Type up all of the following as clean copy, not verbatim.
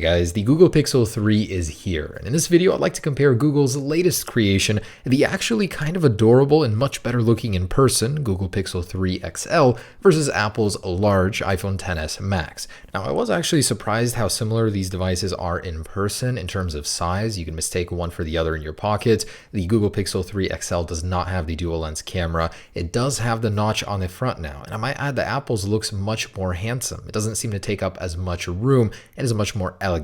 guys, the Google Pixel 3 is here, and in this video I'd like to compare Google's latest creation, the actually kind of adorable and much better looking in person Google Pixel 3 XL versus Apple's large iPhone XS Max. Now I was actually surprised how similar these devices are in person in terms of size. You can mistake one for the other in your pocket. The Google Pixel 3 XL does not have the dual lens camera. It does have the notch on the front now, and I might add that Apple's looks much more handsome. It doesn't seem to take up as much room and is much more elegant.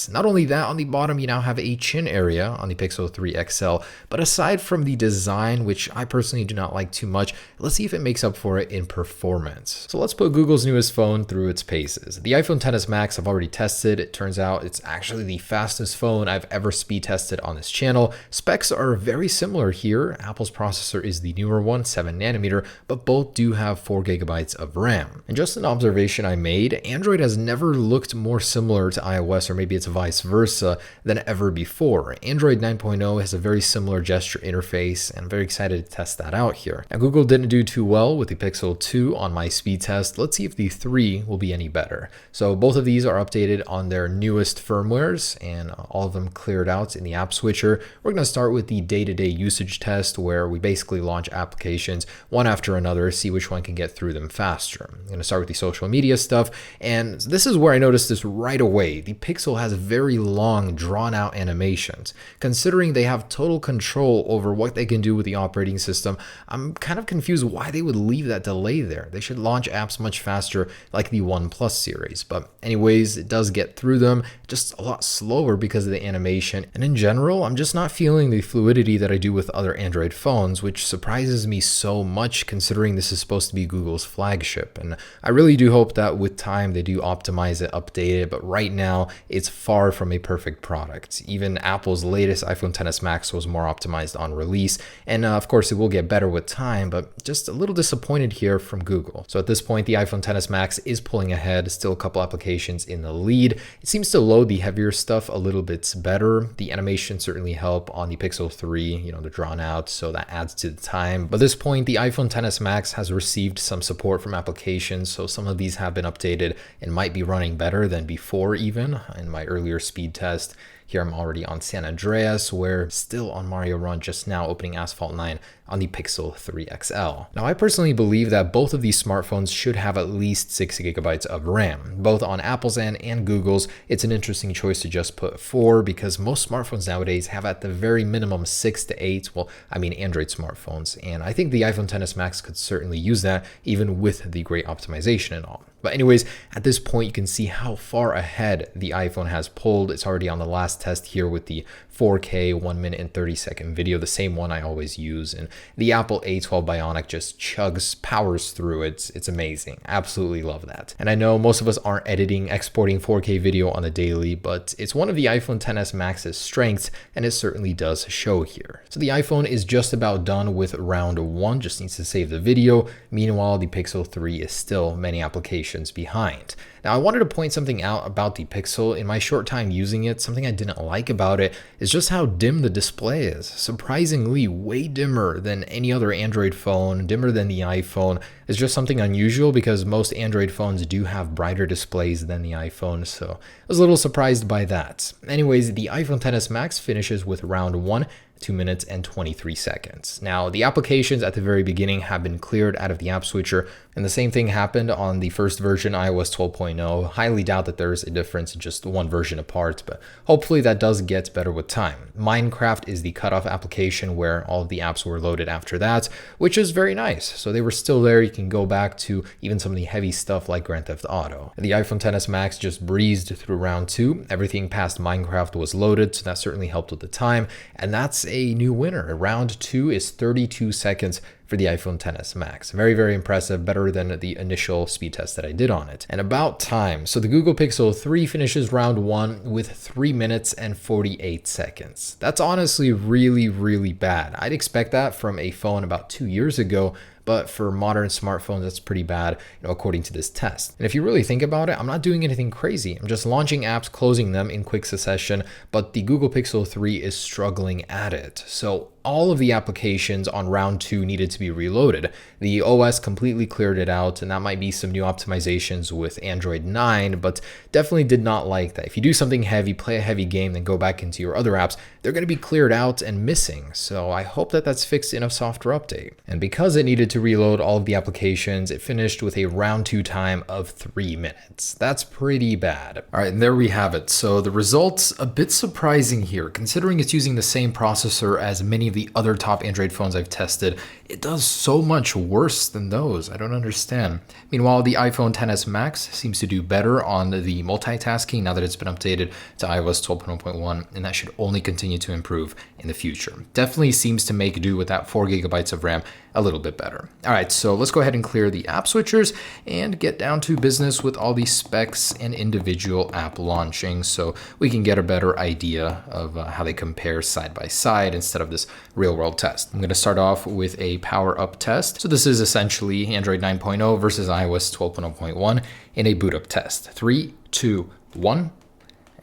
Not only that, on the bottom you now have a chin area on the Pixel 3 XL, but aside from the design, which I personally do not like too much, let's see if it makes up for it in performance. So let's put Google's newest phone through its paces. The iPhone XS Max I've already tested. It turns out it's actually the fastest phone I've ever speed tested on this channel. Specs are very similar here. Apple's processor is the newer one, 7nm, but both do have 4GB of RAM. And just an observation I made, Android has never looked more similar to iOS, or maybe it's vice versa, than ever before. Android 9.0 has a very similar gesture interface, and I'm very excited to test that out here. Now, Google didn't do too well with the Pixel 2 on my speed test. Let's see if the 3 will be any better. So both of these are updated on their newest firmwares, and all of them cleared out in the app switcher. We're going to start with the day-to-day usage test, where we basically launch applications one after another, see which one can get through them faster. I'm going to start with the social media stuff, and this is where I noticed this right away. The Pixel has very long, drawn-out animations. Considering they have total control over what they can do with the operating system, I'm kind of confused why they would leave that delay there. They should launch apps much faster, like the OnePlus series. But anyways, it does get through them, just a lot slower because of the animation. And in general, I'm just not feeling the fluidity that I do with other Android phones, which surprises me so much considering this is supposed to be Google's flagship. And I really do hope that with time they do optimize it, update it, but right now it's far from a perfect product. Even Apple's latest iPhone XS Max was more optimized on release, and of course it will get better with time, but just a little disappointed here from Google. So at this point, the iPhone XS Max is pulling ahead, still a couple applications in the lead. It seems to load the heavier stuff a little bit better. The animation certainly help on the Pixel 3, they're drawn out, so that adds to the time. But at this point, the iPhone XS Max has received some support from applications, so some of these have been updated and might be running better than before even in my earlier speed test. Here I'm already on San Andreas, we're still on Mario Run, just now opening Asphalt 9 on the Pixel 3 XL. Now, I personally believe that both of these smartphones should have at least 6GB of RAM. Both on Apple's end and Google's, it's an interesting choice to just put 4 because most smartphones nowadays have at the very minimum 6 to 8. Well, I mean Android smartphones, and I think the iPhone XS Max could certainly use that even with the great optimization and all. But anyways, at this point, you can see how far ahead the iPhone has pulled. It's already on the last test here with the 4K 1 minute and 30-second video, the same one I always use. And the Apple A12 Bionic just powers through it. It's amazing. Absolutely love that. And I know most of us aren't exporting 4K video on a daily, but it's one of the iPhone XS Max's strengths, and it certainly does show here. So the iPhone is just about done with round 1, just needs to save the video. Meanwhile, the Pixel 3 is still many applications behind. Now, I wanted to point something out about the Pixel. In my short time using it, something I didn't like about it is just how dim the display is. Surprisingly, way dimmer than any other Android phone, dimmer than the iPhone. It's just something unusual because most Android phones do have brighter displays than the iPhone, so I was a little surprised by that. Anyways, the iPhone XS Max finishes with round 1, 2 minutes and 23 seconds. Now, the applications at the very beginning have been cleared out of the app switcher, and the same thing happened on the first version, iOS 12.0. Highly doubt that there's a difference just one version apart, but hopefully that does get better with time. Minecraft is the cutoff application where all of the apps were loaded after that, which is very nice. So they were still there. You can go back to even some of the heavy stuff like Grand Theft Auto. The iPhone XS Max just breezed through round 2. Everything past Minecraft was loaded, so that certainly helped with the time, and that's a new winner. Round 2 is 32 seconds for the iPhone XS Max. Very, very impressive, better than the initial speed test that I did on it. And about time, so the Google Pixel 3 finishes round 1 with 3 minutes and 48 seconds. That's honestly really, really bad. I'd expect that from a phone about 2 years ago, but for modern smartphones, that's pretty bad, according to this test. And if you really think about it, I'm not doing anything crazy. I'm just launching apps, closing them in quick succession, but the Google Pixel 3 is struggling at it. So all of the applications on round 2 needed to be reloaded. The OS completely cleared it out, and that might be some new optimizations with Android 9, but definitely did not like that. If you do something heavy, play a heavy game, then go back into your other apps, they're going to be cleared out and missing. So I hope that that's fixed in a software update. And because it needed to reload all of the applications, it finished with a round 2 time of 3 minutes. That's pretty bad. All right, and there we have it. So the results a bit surprising here, considering it's using the same processor as many of the other top Android phones I've tested. It does so much worse than those. I don't understand. Meanwhile, the iPhone XS Max seems to do better on the multitasking now that it's been updated to iOS 12.1, and that should only continue to improve in the future. Definitely seems to make do with that 4 gigabytes of RAM a little bit better. All right, so let's go ahead and clear the app switchers and get down to business with all these specs and individual app launching so we can get a better idea of how they compare side by side instead of this real world test. I'm going to start off with a power up test. So this is essentially Android 9.0 versus iOS 12.0.1 in a boot up test. 3, 2, 1,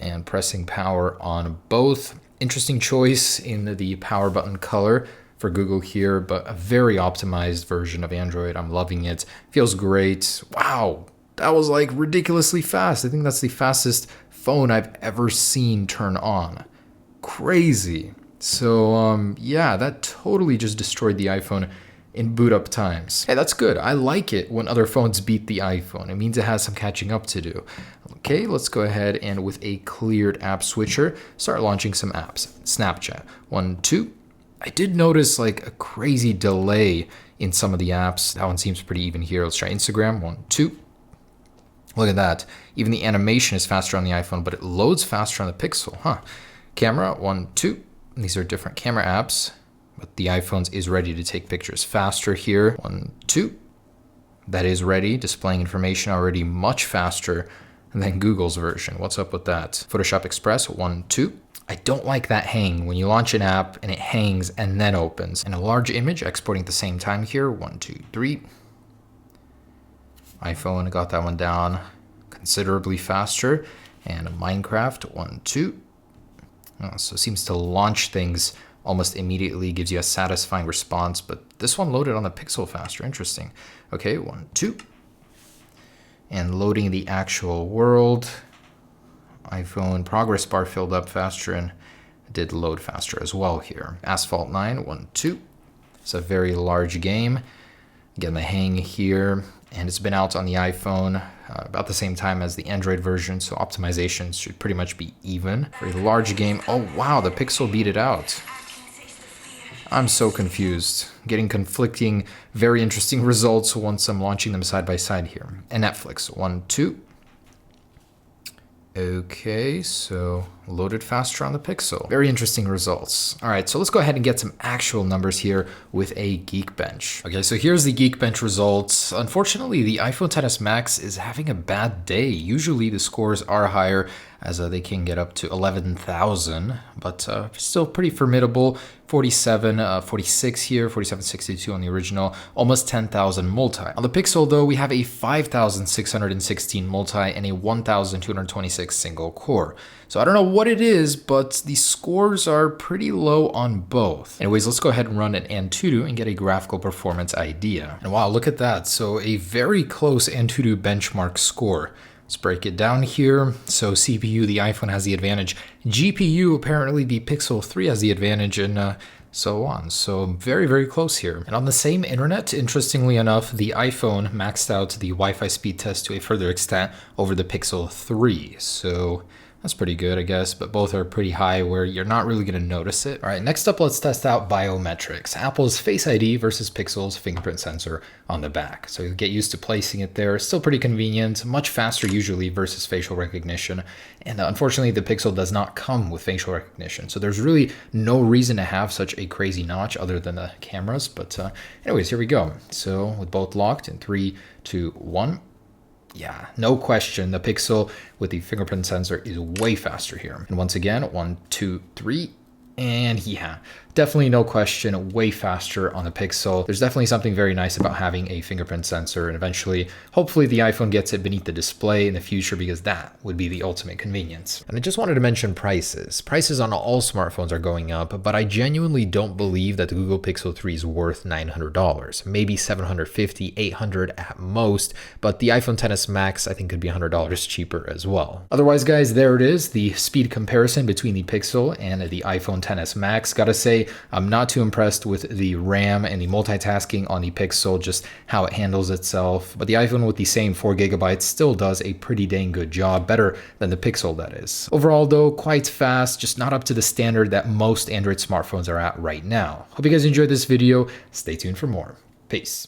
and pressing power on both. Interesting choice in the power button color for Google here, but a very optimized version of Android. I'm loving it. Feels great. Wow, that was like ridiculously fast. I think that's the fastest phone I've ever seen turn on. Crazy. So yeah, that totally just destroyed the iPhone in boot up times. Hey, that's good. I like it when other phones beat the iPhone. It means it has some catching up to do. Okay, let's go ahead and with a cleared app switcher, start launching some apps. Snapchat, 1, 2. I did notice like a crazy delay in some of the apps. That one seems pretty even here. Let's try Instagram, 1, 2. Look at that. Even the animation is faster on the iPhone, but it loads faster on the Pixel, huh? Camera, 1, 2. These are different camera apps, but the iPhone is ready to take pictures faster here. 1, 2. That is ready, displaying information already much faster than Google's version. What's up with that? Photoshop Express, 1, 2. I don't like that hang when you launch an app and it hangs and then opens. And a large image exporting at the same time here. 1, 2, 3. iPhone, I got that one down considerably faster. And Minecraft, 1, 2. So it seems to launch things almost immediately, gives you a satisfying response, but this one loaded on the Pixel faster. Interesting. Okay, 1, 2. And loading the actual world. iPhone progress bar filled up faster and did load faster as well here. Asphalt 9, 1, 2. It's a very large game. Again, the hang here, and it's been out on the iPhone about the same time as the Android version, so optimizations should pretty much be even. For a large game, oh wow, the Pixel beat it out. I'm so confused. Getting conflicting, very interesting results once I'm launching them side by side here. And Netflix, 1, 2. Okay, so loaded faster on the Pixel. Very interesting results. All right, so let's go ahead and get some actual numbers here with a Geekbench. Okay, so here's the Geekbench results. Unfortunately, the iPhone XS Max is having a bad day. Usually the scores are higher as they can get up to 11,000, but still pretty formidable. 4746 here, 4762 on the original, almost 10,000 multi. On the Pixel though, we have a 5,616 multi and a 1,226 single core. So I don't know what it is, but the scores are pretty low on both. Anyways, let's go ahead and run an Antutu and get a graphical performance idea. And wow, look at that. So a very close Antutu benchmark score. Let's break it down here. So CPU, the iPhone has the advantage. GPU, apparently the Pixel 3 has the advantage, and so on. So very, very close here. And on the same internet, interestingly enough, the iPhone maxed out the Wi-Fi speed test to a further extent over the Pixel 3. So that's pretty good, I guess, but both are pretty high where you're not really going to notice it. All right, next up, let's test out Biometrics, Apple's Face ID versus Pixel's fingerprint sensor on the back. So you get used to placing it there. Still pretty convenient, much faster usually versus facial recognition. And unfortunately, the Pixel does not come with facial recognition. So there's really no reason to have such a crazy notch other than the cameras. But anyways, here we go. So with both locked in 3, 2, 1. Yeah, no question, the Pixel with the fingerprint sensor is way faster here. And once again, 1, 2, 3. And yeah, definitely no question, way faster on the Pixel. There's definitely something very nice about having a fingerprint sensor, and eventually, hopefully the iPhone gets it beneath the display in the future, because that would be the ultimate convenience. And I just wanted to mention prices. Prices on all smartphones are going up, but I genuinely don't believe that the Google Pixel 3 is worth $900. Maybe $750, $800 at most, but the iPhone XS Max I think could be $100 cheaper as well. Otherwise, guys, there it is, the speed comparison between the Pixel and the iPhone XS Max. Gotta say, I'm not too impressed with the RAM and the multitasking on the Pixel, just how it handles itself. But the iPhone with the same 4GB still does a pretty dang good job, better than the Pixel that is. Overall though, quite fast, just not up to the standard that most Android smartphones are at right now. Hope you guys enjoyed this video. Stay tuned for more. Peace.